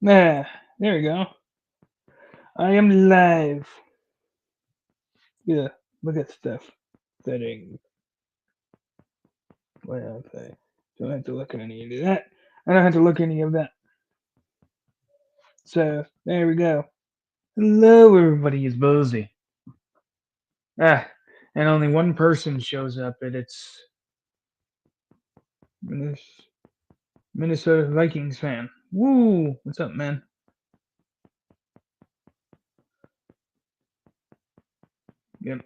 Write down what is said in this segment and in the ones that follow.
Ah, there we go. I am live. Yeah, look at stuff. Settings. What else? I don't have to look at any of that. I don't have to look at any of that. So, there we go. Hello, everybody. It's Bullzie. Ah, and only one person shows up, and it's Minnesota Vikings fan. Woo! What's up, man? Yep.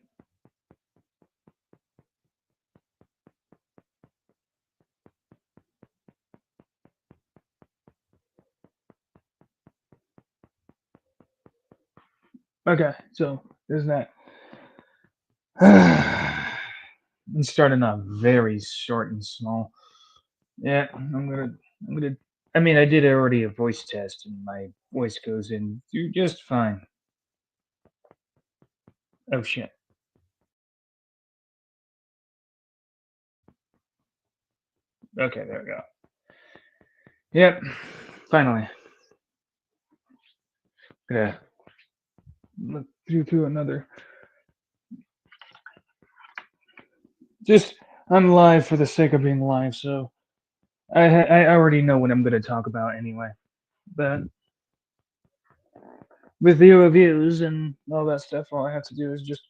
Okay, so there's that. I'm starting off very short and small. Yeah, I'm gonna. I mean, I did already a voice test, and my voice goes in through just fine. Oh shit. Okay, there we go. Yep. Finally, gonna look through another. Just I'm live for the sake of being live, so I already know what I'm gonna talk about anyway. But with the reviews and all that stuff, all I have to do is just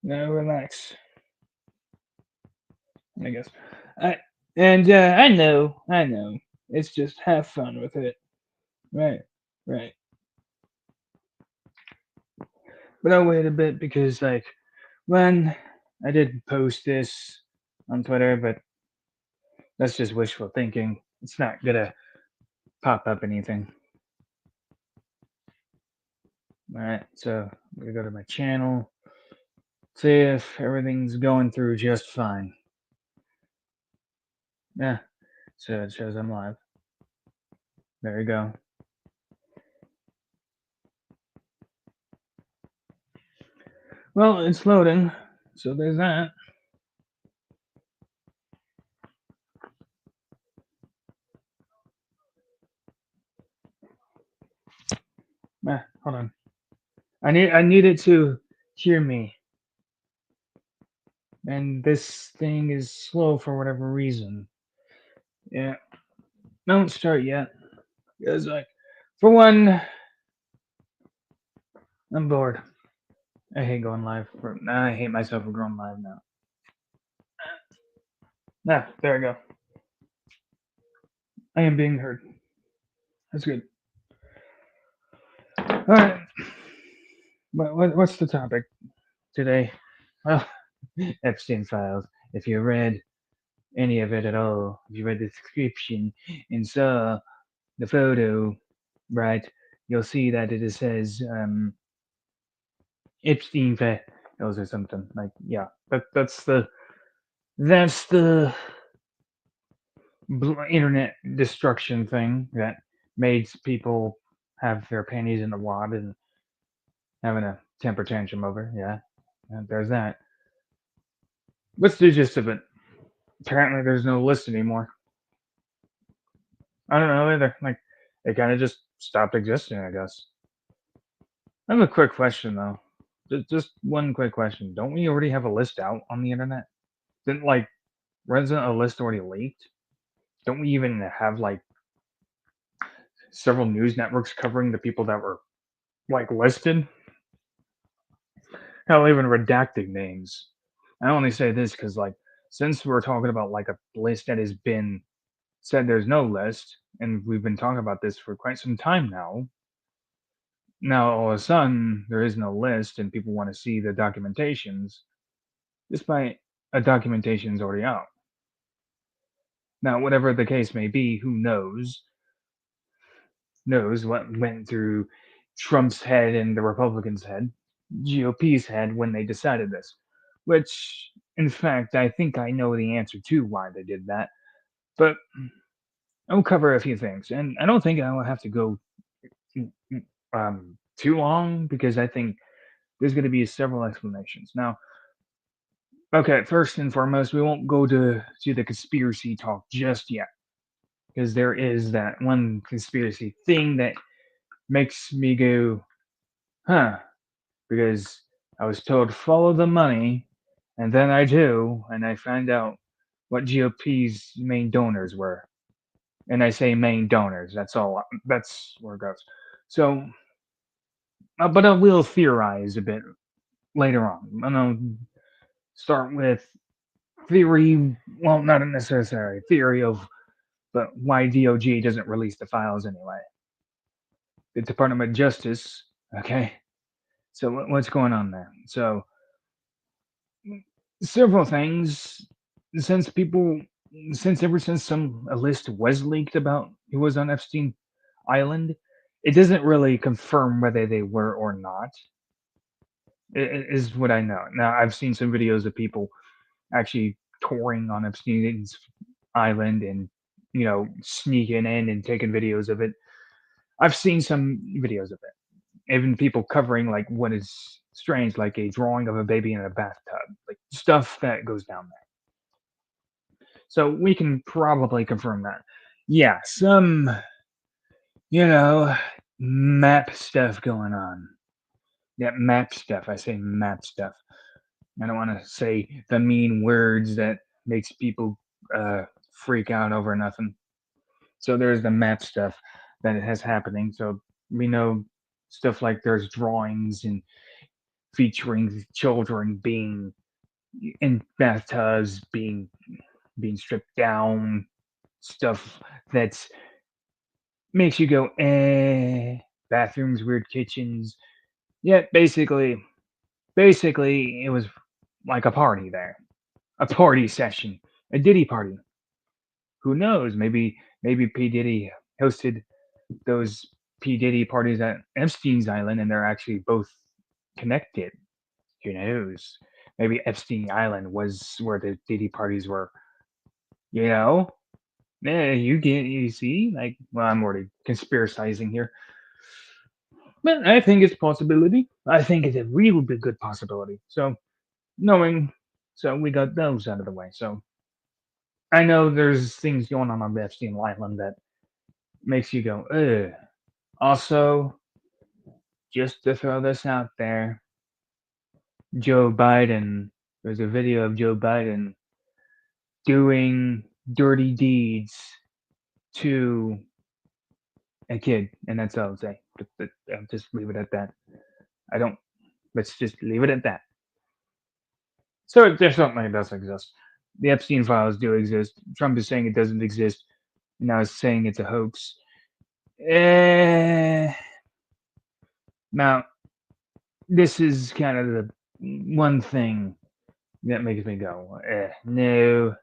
relax. I guess. I I know. It's just have fun with it. Right, right. But I'll wait a bit because when I did post this on Twitter, but that's just wishful thinking. It's not gonna pop up anything. Alright, so I'm gonna go to my channel, see if everything's going through just fine. Yeah, so it shows I'm live. There you go. Well, it's loading, so there's that. Hold on. I need it to hear me. And this thing is slow for whatever reason. Yeah. Don't start yet. Because for one, I'm bored. I hate going live. I hate myself for going live now. There we go. I am being heard. That's good. All right. What's the topic today? Well, Epstein files. If you read any of it at all, if you read the description and saw the photo, right, you'll see that it says Epstein files or something. Like, yeah, that's the internet destruction thing that made people have their panties in the wad and having a temper tantrum over. Yeah, and there's that. What's the gist of it? Apparently, there's no list anymore. I don't know either. Like, it kind of just stopped existing, I guess. I have a quick question though. Just one quick question. Don't we already have a list out on the internet? Didn't wasn't a list already leaked? Don't we even have several news networks covering the people that were listed? Hell, even redacting names. I only say this because since we're talking about a list that has been said there's no list, and we've been talking about this for quite some time now. Now all of a sudden there is no list, and people want to see the documentations, despite a documentation's already out. Now, whatever the case may be, who knows what went through Trump's head and the Republicans' head, GOP's head when they decided this. Which, in fact, I think I know the answer to why they did that. But I'll cover a few things, and I don't think I will have to go too long because I think there's going to be several explanations. Now, okay, first and foremost, we won't go to the conspiracy talk just yet. because there is that one conspiracy thing that makes me go, huh? Because I was told follow the money, and then I do, and I find out what GOP's main donors were. And I say main donors. That's all. That's where it goes. So, but I will theorize a bit later on. I'm gonna start with theory. Well, not a necessary theory of, but why DOJ doesn't release the files anyway. The Department of Justice. Okay. So what's going on there? So several things since people since ever since some a list was leaked about who was on Epstein Island, it doesn't really confirm whether they were or not. Is what I know. Now I've seen some videos of people actually touring on Epstein's Island and sneaking in and taking videos of it. I've seen some videos of it. Even people covering like what is strange, like a drawing of a baby in a bathtub, like stuff that goes down there. So we can probably confirm that. Yeah, some, you know, map stuff going on. Yeah, map stuff. I say map stuff. I don't want to say the mean words that makes people freak out over nothing. So there's the map stuff that has happening. So we know stuff like there's drawings and featuring children being in bathtubs, being stripped down, stuff that's makes you go, bathrooms, weird kitchens. Yeah, basically, it was like a party there, a party session, a Diddy party. Who knows? Maybe P Diddy hosted those P Diddy parties at Epstein's Island, and they're actually both connected. Who knows? Maybe Epstein Island was where the Diddy parties were. You know? Yeah, you see? Like, well, I'm already conspiracizing here. But I think it's a possibility. I think it's a real big good possibility. So knowing, so we got those out of the way. So I know there's things going on Epstein Island that makes you go, ugh. Also, just to throw this out there, Joe Biden. There's a video of Joe Biden doing dirty deeds to a kid, and that's all I'll say. I'll just leave it at that. I don't. Let's just leave it at that. So there's something that does exist. The Epstein files do exist. Trump is saying it doesn't exist. Now it's saying it's a hoax. Eh, now, this is kind of the one thing that makes me go, no.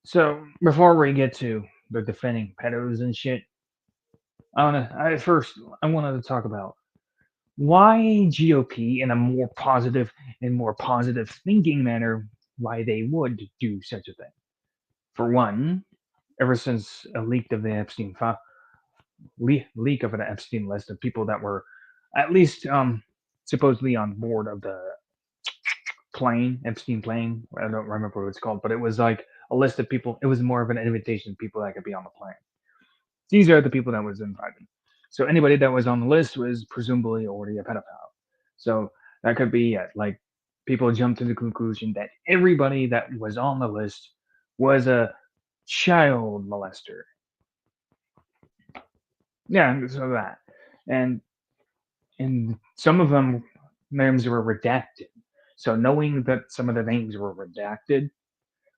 So before we get to the defending pedos and shit, I wanted to talk about why GOP in a more positive thinking manner, why they would do such a thing. For one, ever since a leak of an Epstein list of people that were at least supposedly on board of the Epstein plane. I don't remember what it's called, but it was like a list of people. It was more of an invitation of people that could be on the plane. These are the people that was invited. So anybody that was on the list was presumably already a pedophile. So that could be it. Like people jumped to the conclusion that everybody that was on the list was a child molester. Yeah, so that. And and some of them names were redacted. So knowing that some of the names were redacted,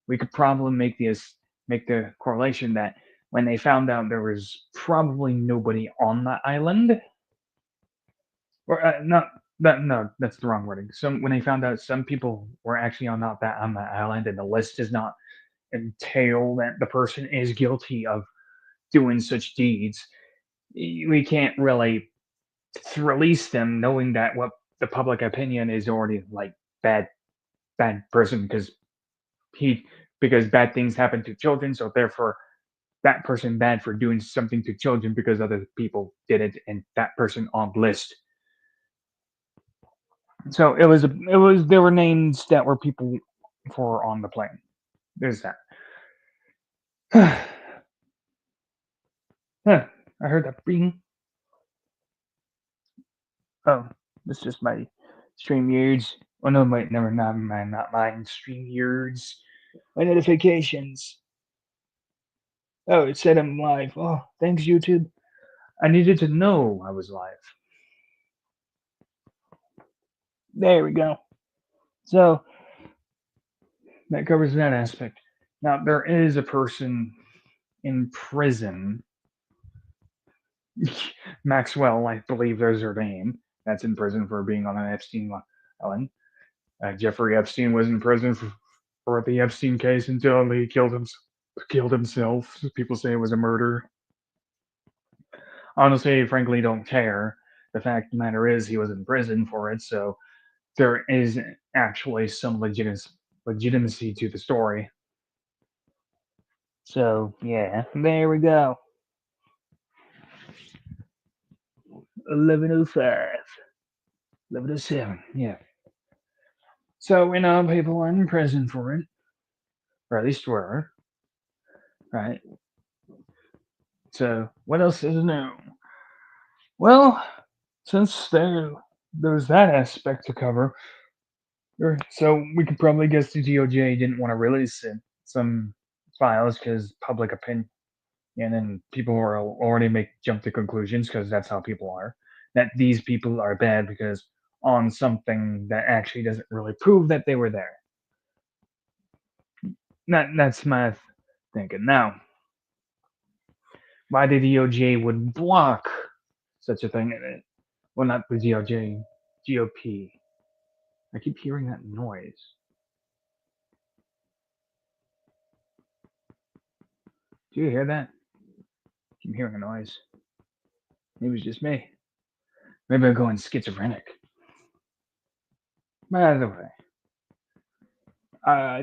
we could probably make the correlation that when they found out there was probably nobody on the island, or not that no, that's the wrong wording. Some when they found out some people were actually on that island, and the list does not entail that the person is guilty of doing such deeds, we can't really release them, knowing that what the public opinion is already like bad, bad person he because bad things happen to children, so therefore that person bad for doing something to children because other people did it, and that person on the list. So it was there were names that were people for on the plane. There's that. I heard that bing. Oh, it's just my stream yards. Oh no, wait, never, not mine, not mine. Stream yards. My notifications. Oh, it said I'm live. Oh, thanks, YouTube. I needed to know I was live. There we go. So that covers that aspect. Now there is a person in prison. Maxwell, I believe there's her name. That's in prison for being on an Epstein Island. Jeffrey Epstein was in prison for the Epstein case until he killed himself. People say it was a murder. Honestly, frankly, don't care. The fact of the matter is, he was in prison for it, so there is actually some legitimacy to the story. So yeah, there we go. 11:05, 11:07. Yeah. So people are in prison for it, or at least were, right? So what else is new? Well, since there's that aspect to cover, so we could probably guess the DOJ didn't want to release some files because public opinion, and people were already jump to conclusions because that's how people are. That these people are bad because on something that actually doesn't really prove that they were there. That's my thinking. Now, why the DOJ would block such a thing? Well, not the DOJ, GOP. I keep hearing that noise. Do you hear that? I keep hearing a noise. Maybe it's just me. Maybe I'm going schizophrenic. Either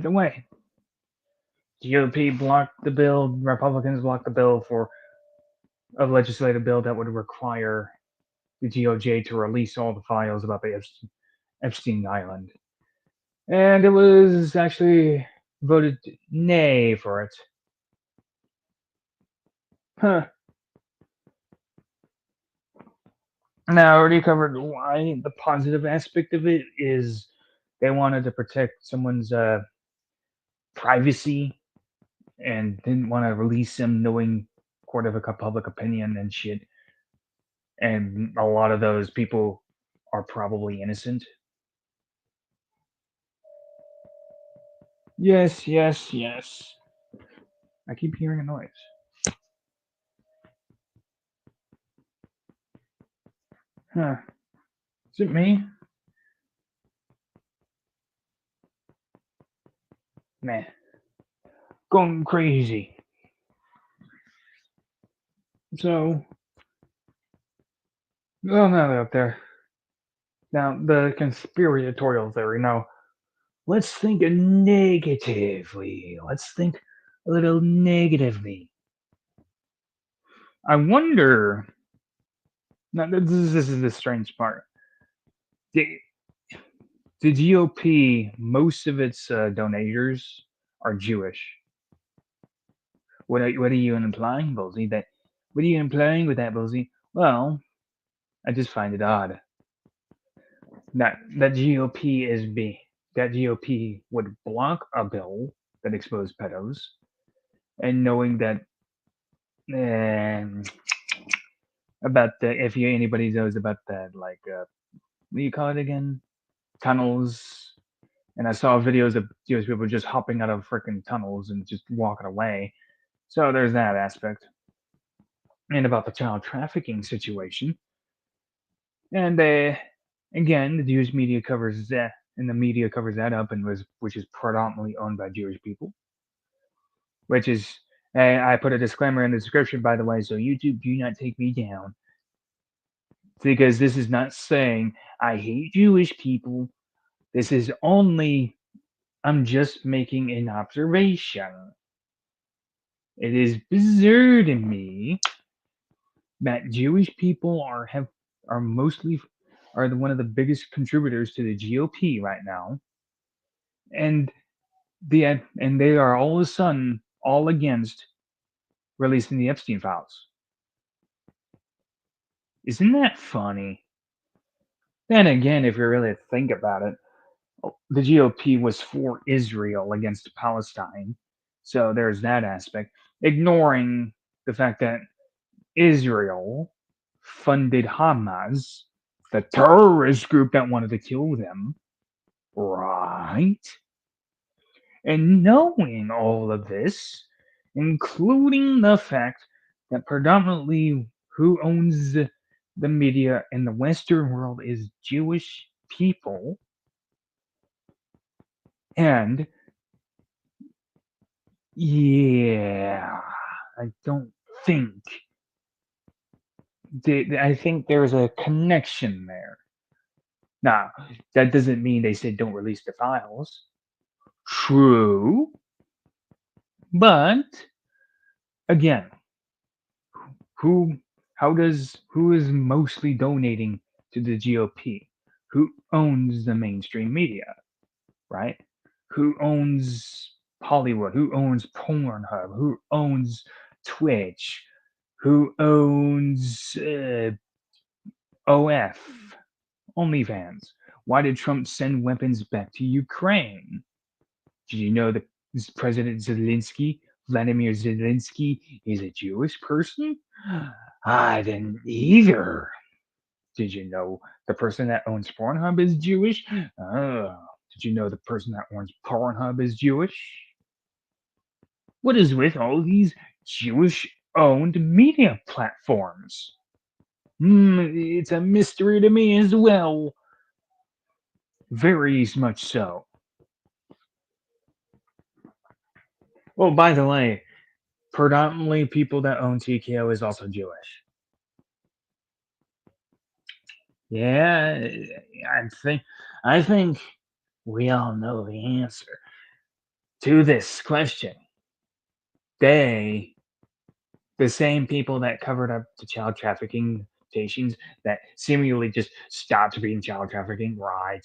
way, GOP blocked the bill. Republicans blocked the bill for a legislative bill that would require the DOJ to release all the files about the Epstein Island, and it was actually voted nay for it. Huh. Now, I already covered why the positive aspect of it is they wanted to protect someone's privacy and didn't want to release him knowing court of public opinion and shit. And a lot of those people are probably innocent. Yes, yes, yes. I keep hearing a noise. Huh. Is it me? Man. Going crazy. So, well, now out there. Now, the conspiratorial theory. Now, let's think negatively. Let's think a little negatively. I wonder. Now, this is the strange part. The, the GOP, most of its donators are Jewish. What are you implying, Bullzie? What are you implying with that, Bullzie? Well, I just find it odd that GOP that GOP would block a bill that exposed pedos, and knowing that um, about the if you anybody knows about that like what do you call it again, tunnels. And I saw videos of Jewish people just hopping out of freaking tunnels and just walking away. So there's that aspect. And about the child trafficking situation. And again, the Jewish media covers that, and the media covers that up, and which is predominantly owned by Jewish people. Which is, I put a disclaimer in the description, by the way, so YouTube, do not take me down, because this is not saying I hate Jewish people. This is only I'm just making an observation. It is bizarre to me that Jewish people are mostly are one of the biggest contributors to the GOP right now, and and they are all of a sudden all against releasing the Epstein files. Isn't that funny? Then again, if you really think about it, the GOP was for Israel against Palestine. So there's that aspect. Ignoring the fact that Israel funded Hamas, the terrorist group that wanted to kill them, right? And knowing all of this, including the fact that predominantly who owns the media in the Western world is Jewish people, and yeah, I don't think I think there's a connection there. Now, that doesn't mean they said don't release the files. True, but again, who who is mostly donating to the GOP? Who owns the mainstream media, right? Who owns Hollywood? Who owns Pornhub? Who owns Twitch? Who owns OF? OnlyFans? Why did Trump send weapons back to Ukraine? Did you know that President Zelensky, Vladimir Zelensky, is a Jewish person? I didn't either. Did you know the person that owns Pornhub is Jewish? Did you know the person that owns Pornhub is Jewish? What is with all these Jewish owned media platforms? It's a mystery to me as well. Very much so. Well, by the way, predominantly people that own TKO is also Jewish. Yeah, I think we all know the answer to this question. They, the same people that covered up the child trafficking stations that seemingly just stopped being child trafficking, right.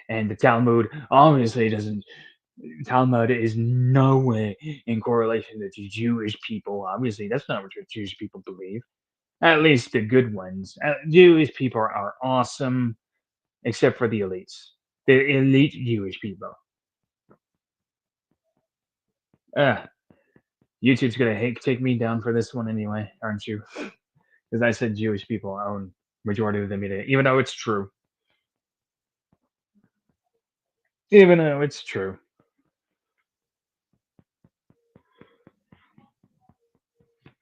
And the Talmud obviously doesn't. Talmud is no way in correlation to the Jewish people. Obviously, that's not what your Jewish people believe. At least the good ones. Jewish people are awesome, except for the elites. The elite Jewish people. Uh, YouTube's gonna take me down for this one anyway, aren't you? Because I said Jewish people own majority of the media, even though it's true. Even though it's true.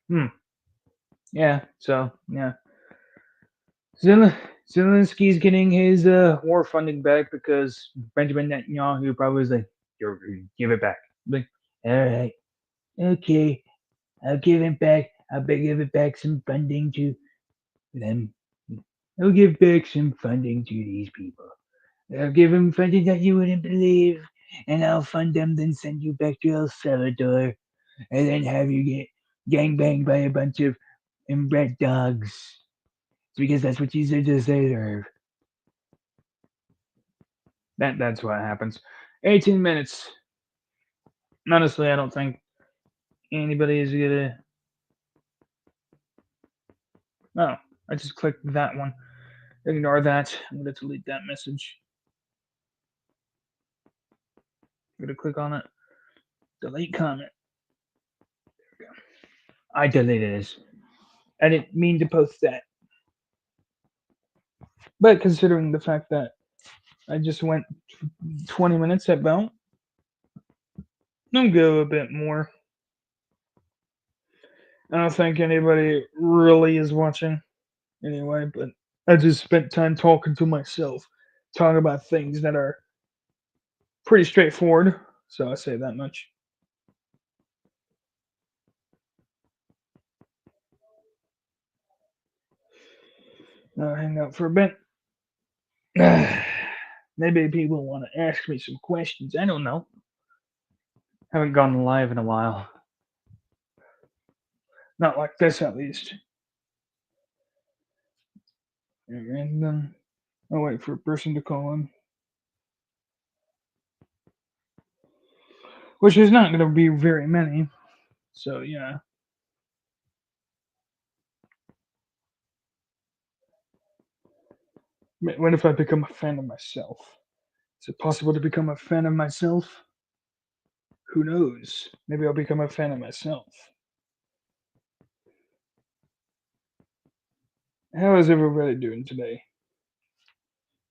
Hmm. Yeah. So yeah. Zelensky's getting his war funding back because Benjamin Netanyahu probably was like, Give it back." Like, all right, okay, I'll give it back. Give it back some funding to them. I'll give back some funding to these people. I'll give them funding that you wouldn't believe, and I'll fund them, then send you back to El Salvador, and then have you get gangbanged by a bunch of inbred dogs. It's because that's what you deserve. That's what happens. 18 minutes. Honestly, I don't think anybody is gonna. Oh, I just clicked that one. Ignore that. I'm gonna delete that message. I'm gonna click on it. Delete comment. There we go. I deleted it. I didn't mean to post that. But considering the fact that I just went 20 minutes at about, I'll go a bit more. I don't think anybody really is watching anyway, but I just spent time talking to myself, talking about things that are pretty straightforward. So I say that much. I'll hang out for a bit. Maybe people want to ask me some questions. I don't know. Haven't gone live in a while. Not like this, at least. And I'll wait for a person to call in, which is not going to be very many. So yeah. What if I become a fan of myself? Is it possible to become a fan of myself? Who knows? Maybe I'll become a fan of myself. How is everybody doing today?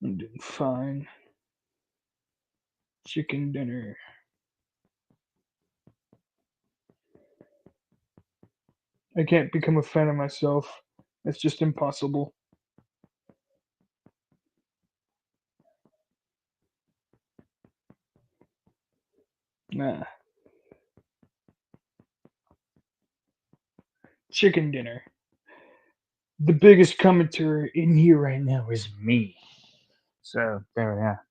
I'm doing fine. Chicken dinner. I can't become a fan of myself. It's just impossible. Nah. Chicken dinner. The biggest commentator in here right now is me. So there we are.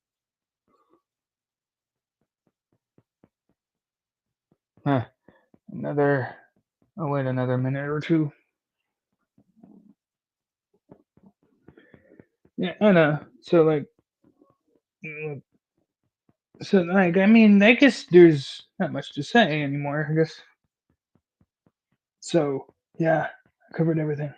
Huh. Another. I'll wait another minute or two. Yeah, I know. So like, mm, so like, I mean, I guess there's not much to say anymore. I guess. So yeah, I covered everything.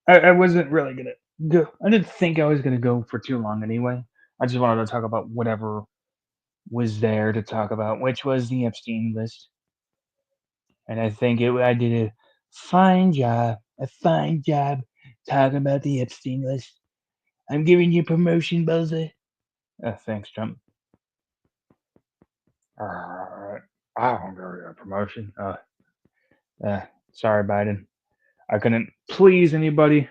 I wasn't really gonna go. I didn't think I was gonna go for too long anyway. I just wanted to talk about whatever was there to talk about, which was the Epstein list. And I think I did a fine job talking about the Epstein list. I'm giving you promotion, Bullzie. Thanks, Trump. I don't give you a promotion. Sorry, Biden. I couldn't please anybody.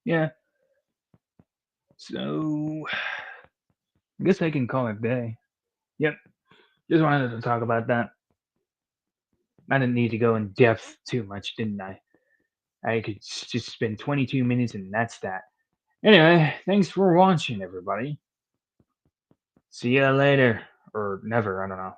Yeah. So I guess I can call it a day. Yep. Just wanted to talk about that. I didn't need to go in depth too much, didn't I? I could just spend 22 minutes and that's that. Anyway, thanks for watching, everybody. See ya later. Or never, I don't know.